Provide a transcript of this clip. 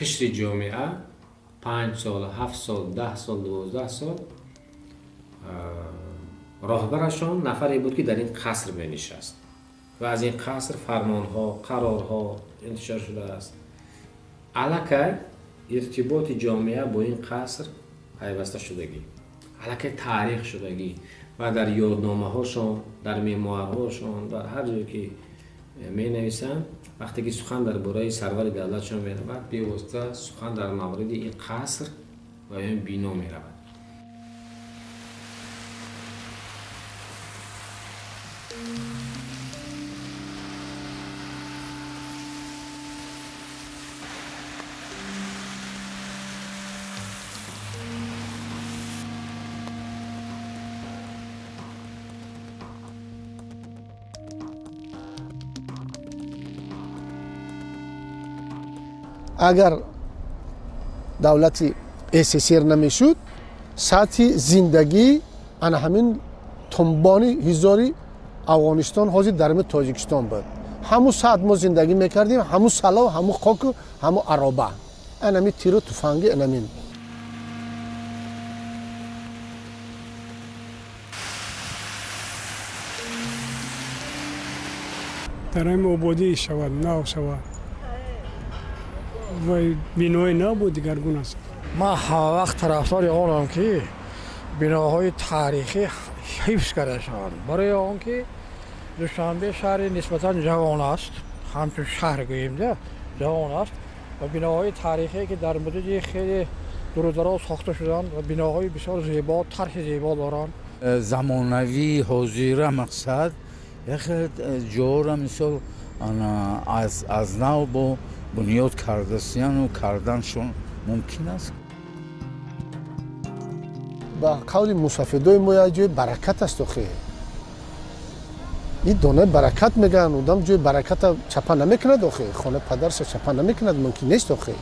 قشر جامعه 5 سال، 7 سال، 10 سال، 12 سال راهبرشان نفری بود که در این قصر می نشست و از این قصر فرمانها، قرارها انتشار شده است. الکه ارتباط جامعه با این قصر پیوسته شدگی، الکه تاریخ شدگی و در یادنامه هاشون، در میموارهاشون، در هر جایی که می نویسند وقتی که سخن در برای سرور دولتشان می رود بیواسطه سخن در مورد این قصر و این بنا می رود. اگر دولت SSR نمیشد سطح زندگی انا همین تنبانی هزاری افغانستان حاضر در تاجیکستان بود. همون ساعت ما زندگی میکردیم، همون سلا و همون خاک و همون عربه انمی تیر و تفنگی انمین. در این آبادی شود، نو شود و بینای نبود دیگرگون است. ما هر وقت طرفدار آنم که بناهای تاریخی حفظ کرده شوند، برای آنکه دوشنبه شهر نسبتاً جوان است، همچون شهر گوییم ده جوان است و بناهای تاریخی که در مدت خیلی دور و دراز ساخته شدند و بناهای بسیار زیبا، طرح زیبا دارند. زمانوی حاضر مقصد یک جور مثل از نو با بنیاد کردن و کردنشون ممکن است. با قول مصفدای ما جای برکت است خیلی. این دانه برکت میگن، آدم جای برکت چپا نمیکند خیلی. خانه پدرش چپا نمیکند، ممکن نیست خیلی.